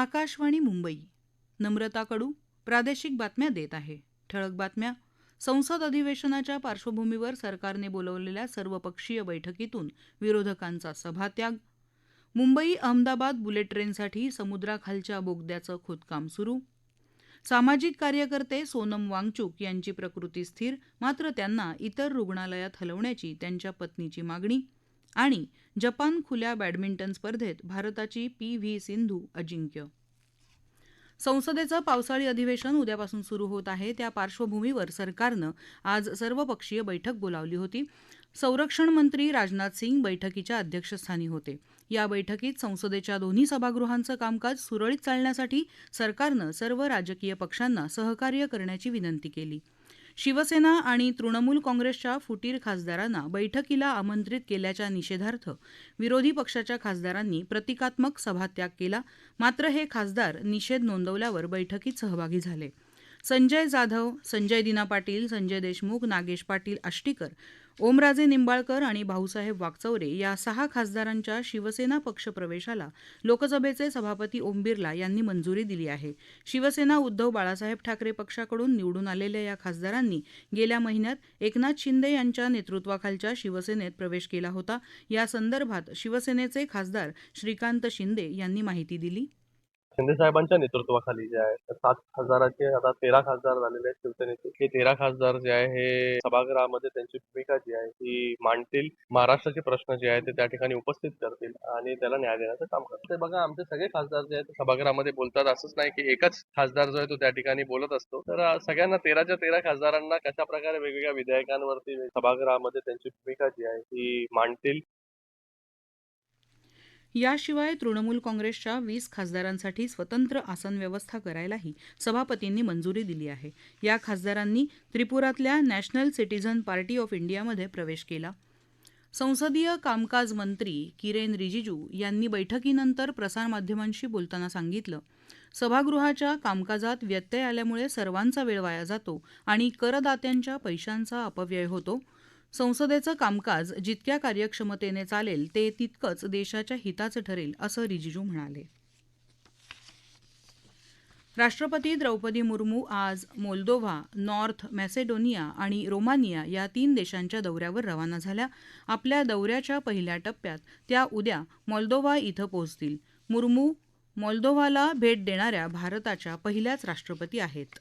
आकाशवाणी मुंबई. नम्रता कडू प्रादेशिक बातम्या देत आहे. ठळक बातम्या. संसद अधिवेशनाच्या पार्श्वभूमीवर सरकारने बोलवलेल्या सर्वपक्षीय बैठकीतून विरोधकांचा सभात्याग. मुंबई अहमदाबाद बुलेट ट्रेनसाठी समुद्राखालच्या बोगद्याचं खोदकाम सुरू. सामाजिक कार्यकर्ते सोनम वांगचुक यांची प्रकृती स्थिर, मात्र त्यांना इतर रुग्णालयात हलवण्याची त्यांच्या पत्नीची मागणी. आणि जपान खुल्या बॅडमिंटन स्पर्धेत भारताची पी.व्ही. सिंधू अजिंक्य. संसदेचं पावसाळी अधिवेशन उद्यापासून सुरू होत आहे. त्या पार्श्वभूमीवर सरकारनं आज सर्वपक्षीय बैठक बोलावली होती. संरक्षण मंत्री राजनाथ सिंग बैठकीच्या अध्यक्षस्थानी होते. या बैठकीत संसदेच्या दोन्ही सभागृहांचं कामकाज सुरळीत चालण्यासाठी सरकारनं सर्व राजकीय पक्षांना सहकार्य करण्याची विनंती केली. शिवसेना आणि तृणमूल काँग्रेसच्या फुटीर खासदारांना बैठकीला आमंत्रित केल्याच्या निषेधार्थ विरोधी पक्षाच्या खासदारांनी प्रतिकात्मक सभात्याग केला. मात्र हे खासदार निषेध नोंदवल्यावर बैठकीत सहभागी झाले. संजय जाधव, संजय दिना पाटील, संजय देशमुख, नागेश पाटील आष्टीकर, ओमराजे निंबाळकर आणि भाऊसाहेब वाकचौरे या 6 खासदारांच्या शिवसेना पक्षप्रवेशाला लोकसभेचे सभापती ओम बिर्ला यांनी मंजुरी दिली आहे. शिवसेना उद्धव बाळासाहेब ठाकरे पक्षाकडून निवडून आलेल्या या खासदारांनी गेल्या महिन्यात एकनाथ शिंदे यांच्या नेतृत्वाखालच्या शिवसेनेत प्रवेश केला होता. या संदर्भात शिवसेनेचे खासदार श्रीकांत शिंदे यांनी माहिती दिली. शिंदे साहेबांच्या नेतृत्वाखाली जे आहे 7 खासदाराचे आता 13 खासदार झालेले आहेत शिवसेनेचे. हे 13 खासदार जे आहे हे सभागृहामध्ये त्यांची भूमिका जी आहे ती मांडतील. महाराष्ट्राचे प्रश्न जे आहेत ते त्या ठिकाणी उपस्थित करतील आणि त्याला न्याय देण्याचं काम करतील. ते बघा, आमचे सगळे खासदार जे आहेत सभागृहामध्ये बोलतात. असंच नाही की एकच खासदार जो आहे तो त्या ठिकाणी बोलत असतो. तर सगळ्यांना 13च्या 13 खासदारांना कशा प्रकारे वेगवेगळ्या विधेयकांवरती सभागृहामध्ये त्यांची भूमिका जी आहे ती मांडतील. याशिवाय तृणमूल काँग्रेसच्या 20 खासदारांसाठी स्वतंत्र आसन व्यवस्था करायलाही सभापतींनी मंजुरी दिली आहे. या खासदारांनी त्रिपुरातल्या नॅशनल सिटीझन पार्टी ऑफ इंडियामध्ये प्रवेश केला. संसदीय कामकाज मंत्री किरेन रिजिजू यांनी बैठकीनंतर प्रसारमाध्यमांशी बोलताना सांगितलं, सभागृहाच्या कामकाजात व्यत्यय आल्यामुळे सर्वांचा वेळ वाया जातो आणि करदात्यांच्या पैशांचा अपव्यय होतो. संसदेचं कामकाज जितक्या कार्यक्षमतेने चालेल ते तितकंच देशाच्या हिताचं ठरेल, असं रिजिजू म्हणाले. राष्ट्रपती द्रौपदी मुर्मू आज मोल्दोव्हा, नॉर्थ मॅसेडोनिया आणि रोमानिया या 3 देशांच्या दौऱ्यावर रवाना झाल्या. आपल्या दौऱ्याच्या पहिल्या टप्प्यात त्या उद्या मोल्दोव्हा इथं पोहोचतील. मुर्मू मोल्दोव्हाला भेट देणाऱ्या भारताच्या पहिल्याच राष्ट्रपती आहेत.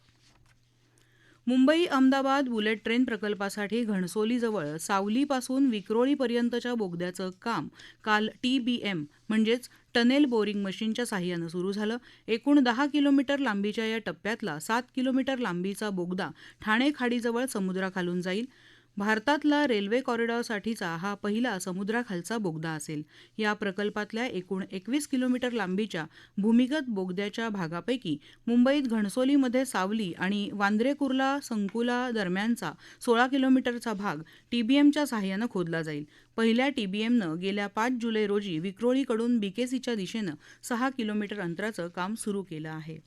मुंबई अहमदाबाद बुलेट ट्रेन प्रकल्पासाठी घणसोलीजवळ सावलीपासून विक्रोळीपर्यंतच्या बोगद्याचं काम काल TBM म्हणजेच टनेल बोरिंग मशीनच्या साहाय्यानं सुरू झालं. एकूण 10 किलोमीटर लांबीच्या या टप्प्यातला 7 किलोमीटर लांबीचा बोगदा ठाणे खाडीजवळ समुद्राखालून जाईल. भारतातला रेल्वे कॉरिडॉरसाठीचा हा पहिला समुद्राखालचा बोगदा असेल. या प्रकल्पातल्या एकूण 21 किलोमीटर लांबीच्या भूमिगत बोगद्याच्या भागापैकी मुंबईत घणसोलीमध्ये सावली आणि वांद्रे कुर्ला संकुला दरम्यानचा 16 किलोमीटरचा भाग TBMच्या साहाय्यानं खोदला जाईल. पहिल्या TBMनं गेल्या 5 जुलै रोजी विक्रोळीकडून BKCच्या दिशेनं 6 किलोमीटर अंतराचं काम सुरू केलं आहे.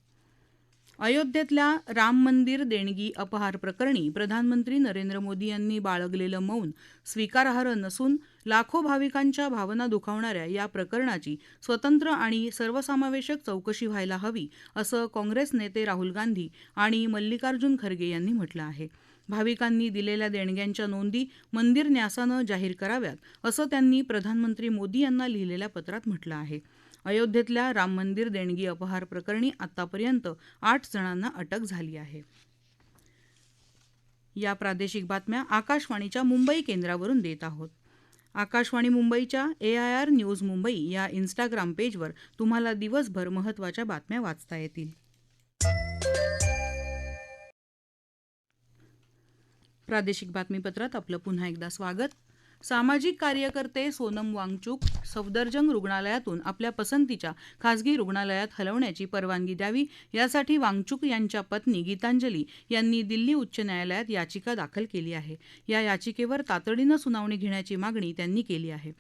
अयोध्येतल्या राम मंदिर देणगी अपहार प्रकरणी प्रधानमंत्री नरेंद्र मोदी यांनी बाळगलेलं मौन स्वीकारार्ह नसून लाखो भाविकांच्या भावना दुखावणाऱ्या या प्रकरणाची स्वतंत्र आणि सर्वसमावेशक चौकशी व्हायला हवी, असं काँग्रेस नेते राहुल गांधी आणि मल्लिकार्जुन खरगे यांनी म्हटलं आहे. भाविकांनी दिलेल्या देणग्यांच्या नोंदी मंदिर न्यासानं जाहीर कराव्यात, असं त्यांनी प्रधानमंत्री मोदी यांना लिहिलेल्या पत्रात म्हटलं आहे. अयोध्येतल्या राम मंदिर देणगी अपहार प्रकरणी आतापर्यंत 8 जणांना अटक झाली आहे. या प्रादेशिक बातम्या आकाशवाणीच्या मुंबई केंद्रावरून देत आहोत. आकाशवाणी मुंबईच्या AIR न्यूज मुंबई या इन्स्टाग्राम पेजवर तुम्हाला दिवसभर महत्त्वाच्या बातम्या वाचता येतील. प्रादेशिक बातमीपत्रात आपलं पुन्हा एकदा स्वागत. सामाजिक कार्यकर्ते सोनम वांगचुक सफदरजंग रुग्णालयातून आपल्या पसंतीच्या खासगी रुग्णालयात हलवण्याची परवानगी द्यावी, यासाठी वांगचुक यांच्या पत्नी गीतांजली यांनी दिल्ली उच्च न्यायालयात याचिका दाखल केली आहे. या याचिकेवर तातडीनं सुनावणी घेण्याची मागणी त्यांनी केली आहे.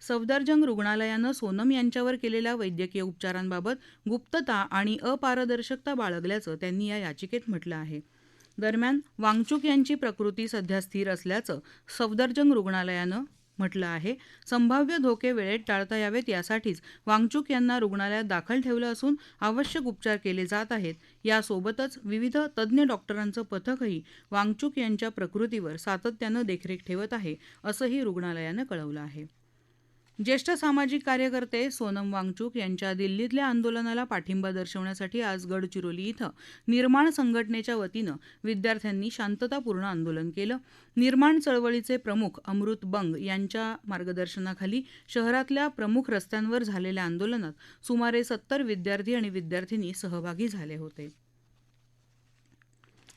सफदरजंग रुग्णालयानं सोनम यांच्यावर केलेल्या वैद्यकीय उपचारांबाबत गुप्तता आणि अपारदर्शकता बाळगल्याचं त्यांनी या याचिकेत म्हटलं आहे. दरम्यान वांगचुक यांची प्रकृती सध्या स्थिर असल्याचं सफदरजंग रुग्णालयानं म्हटलं आहे. संभाव्य धोके वेळेत टाळता यावेत यासाठीच वांगचुक यांना रुग्णालयात दाखल ठेवलं असून आवश्यक उपचार केले जात आहेत. यासोबतच विविध तज्ज्ञ डॉक्टरांचं पथकही वांगचुक यांच्या प्रकृतीवर सातत्यानं देखरेख ठेवत आहे, असंही रुग्णालयानं कळवलं आहे. ज्येष्ठ सामाजिक कार्यकर्ते सोनम वांगचुक यांच्या दिल्लीतल्या आंदोलनाला पाठिंबा दर्शवण्यासाठी आज गडचिरोली इथं निर्माण संघटनेच्या वतीनं विद्यार्थ्यांनी शांततापूर्ण आंदोलन केलं. निर्माण चळवळीचे प्रमुख अमृत बंग यांच्या मार्गदर्शनाखाली शहरातल्या प्रमुख रस्त्यांवर झालेल्या आंदोलनात सुमारे 70 विद्यार्थी आणि विद्यार्थिनी सहभागी झाले होते.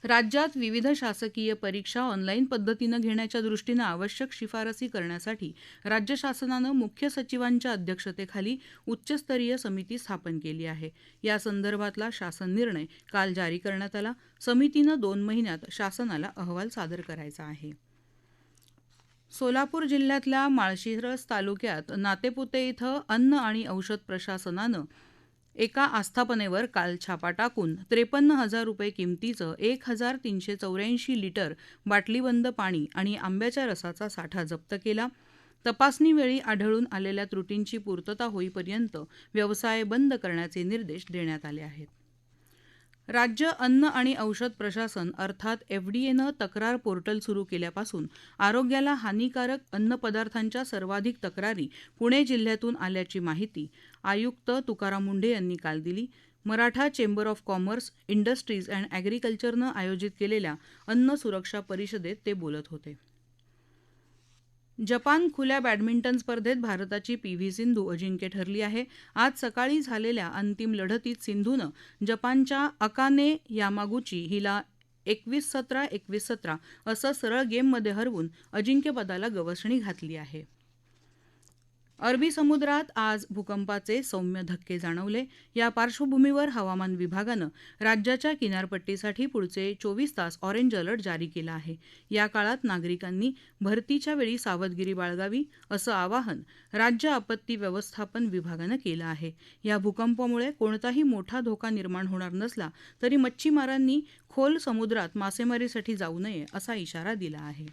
राज्यात विविध शासकीय परीक्षा ऑनलाईन पद्धतीनं घेण्याच्या दृष्टीनं आवश्यक शिफारसी करण्यासाठी राज्य शासनानं मुख्य सचिवांच्या अध्यक्षतेखाली उच्चस्तरीय समिती स्थापन केली आहे. या संदर्भातला शासन निर्णय काल जारी करण्यात आला. समितीनं 2 महिन्यात शासनाला अहवाल सादर करायचा आहे. सोलापूर जिल्ह्यातल्या माळशिरस तालुक्यात नातेपुते इथं अन्न आणि औषध प्रशासनानं एका आस्थापनेवर काल छापा टाकून 53,000 रुपये किमतीचं 1,384 लिटर बाटलीबंद पाणी आणि आंब्याच्या रसाचा साठा जप्त केला. तपासणीवेळी आढळून आलेल्या त्रुटींची पूर्तता होईपर्यंत व्यवसाय बंद करण्याचे निर्देश देण्यात आले आहेत. राज्य अन्न आणि औषध प्रशासन अर्थात एफडीएनं तक्रार पोर्टल सुरू केल्यापासून आरोग्याला हानीकारक अन्नपदार्थांच्या सर्वाधिक तक्रारी पुणे जिल्ह्यातून आल्याची माहिती आयुक्त तुकाराम मुंढे यांनी काल दिली. Maratha chamber of commerce, industries and ॲग्रिकल्चरनं आयोजित केलेल्या अन्न सुरक्षा परिषदेत ते बोलत होते. जपान खुल्या बॅडमिंटन स्पर्धेत भारताची पी.व्ही. सिंधू अजिंक्य ठरली आहे. आज सकाळी झालेल्या अंतिम लढतीत सिंधूनं जपानच्या अकाने यामागुची हिला 21-17, 21-17 असं सरळ गेममध्ये हरवून अजिंक्यपदाला गवसणी घातली आहे. अरबी समुद्रात आज भूकंपाचे सौम्य धक्के जाणवले. या पार्श्वभूमीवर हवामान विभागानं राज्याच्या किनारपट्टीसाठी पुढचे 24 तास ऑरेंज अलर्ट जारी केला आहे. या काळात नागरिकांनी भरतीच्या वेळी सावधगिरी बाळगावी असं आवाहन राज्य आपत्ती व्यवस्थापन विभागानं केलं आहे. या भूकंपामुळे कोणताही मोठा धोका निर्माण होणार नसला तरी मच्छीमारांनी खोल समुद्रात मासेमारीसाठी जाऊ नये असा इशारा दिला आहे.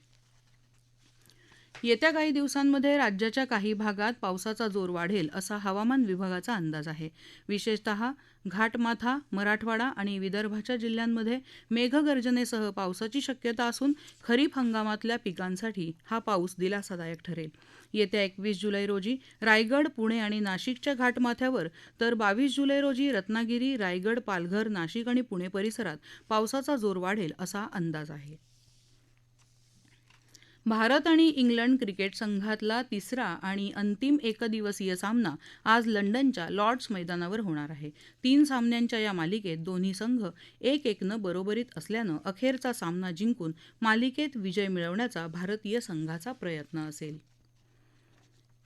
येत्या काही दिवसांमध्ये राज्याच्या काही भागात पावसाचा जोर वाढेल असा हवामान विभागाचा अंदाज आहे. विशेषतः घाटमाथा, मराठवाडा आणि विदर्भाच्या जिल्ह्यांमध्ये मेघगर्जनेसह पावसाची शक्यता असून खरीप हंगामातल्या पिकांसाठी हा पाऊस दिलासादायक ठरेल. येत्या 21 जुलै रोजी रायगड, पुणे आणि नाशिकच्या घाटमाथ्यावर तर 22 जुलै रोजी रत्नागिरी, रायगड, पालघर, नाशिक आणि पुणे परिसरात पावसाचा जोर वाढेल असा अंदाज आहे. भारत आणि इंग्लंड क्रिकेट संघातला तिसरा आणि अंतिम एकदिवसीय सामना आज लंडनच्या लॉर्ड्स मैदानावर होणार आहे. 3 सामन्यांच्या या मालिकेत दोन्ही संघ 1-1नं बरोबरीत असल्यानं अखेरचा सामना जिंकून मालिकेत विजय मिळवण्याचा भारतीय संघाचा प्रयत्न असेल.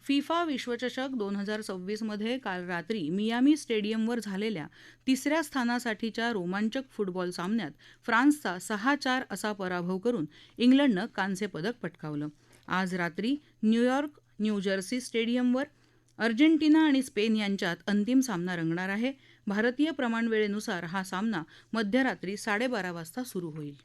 फिफा विश्वचषक 2026 मध्ये काल रात्री मियामी स्टेडियमवर झालेल्या तिसऱ्या स्थानासाठीच्या रोमांचक फुटबॉल सामन्यात फ्रान्सचा 6-4 असा पराभव करून इंग्लंडनं कांस्य पदक पटकावलं. आज रात्री न्यूयॉर्क, न्यूजर्सी स्टेडियमवर अर्जेंटिना आणि स्पेन यांच्यात अंतिम सामना रंगणार आहे. भारतीय प्रमाणवेळेनुसार हा सामना मध्यरात्री 12:30 वाजता सुरू होईल.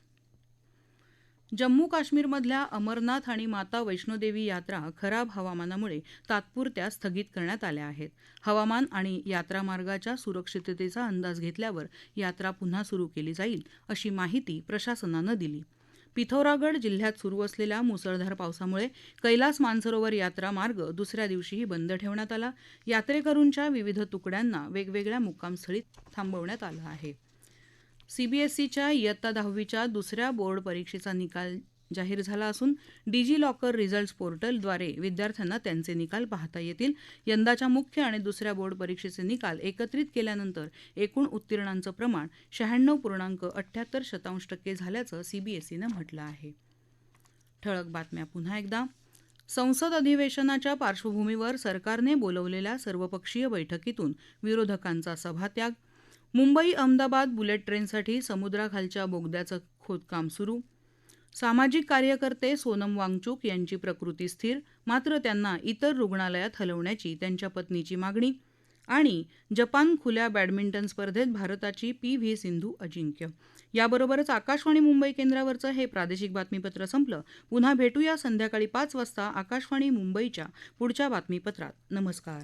जम्मू काश्मीरमधल्या अमरनाथ आणि माता वैष्णोदेवी यात्रा खराब हवामानामुळे तात्पुरत्या स्थगित करण्यात आल्या आहेत. हवामान आणि यात्रामार्गाच्या सुरक्षिततेचा अंदाज घेतल्यावर यात्रा पुन्हा सुरू केली जाईल अशी माहिती प्रशासनानं दिली. पिथौरागड जिल्ह्यात सुरू असलेल्या मुसळधार पावसामुळे कैलास मानसरोवर यात्रा मार्ग दुसऱ्या दिवशीही बंद ठेवण्यात आला. यात्रेकरूंच्या विविध तुकड्यांना वेगवेगळ्या मुक्कामस्थळी थांबवण्यात आलं आहे. सीबीएसईच्या इयत्ता 10वीच्या दुसऱ्या बोर्ड परीक्षेचा निकाल जाहीर झाला असून डिजी लॉकर रिझल्ट्स पोर्टलद्वारे विद्यार्थ्यांना त्यांचे निकाल पाहता येतील. यंदाच्या मुख्य आणि दुसऱ्या बोर्ड परीक्षेचे निकाल एकत्रित केल्यानंतर एकूण उत्तीर्णांचं प्रमाण 96.78% झाल्याचं सीबीएसईनं म्हटलं आहे. ठळक बातम्या पुन्हा एकदा. संसद अधिवेशनाच्या पार्श्वभूमीवर सरकारने बोलवलेल्या सर्वपक्षीय बैठकीतून विरोधकांचा सभात्याग. मुंबई अहमदाबाद बुलेट ट्रेनसाठी समुद्राखालच्या बोगद्याचं खोदकाम सुरू. सामाजिक कार्यकर्ते सोनम वांगचुक यांची प्रकृती स्थिर, मात्र त्यांना इतर रुग्णालयात हलवण्याची त्यांच्या पत्नीची मागणी. आणि जपान खुल्या बॅडमिंटन स्पर्धेत भारताची PV सिंधू अजिंक्य. याबरोबरच आकाशवाणी मुंबई केंद्रावरचं हे प्रादेशिक बातमीपत्र संपलं. पुन्हा भेटूया संध्याकाळी 5 वाजता आकाशवाणी मुंबईच्या पुढच्या बातमीपत्रात. नमस्कार.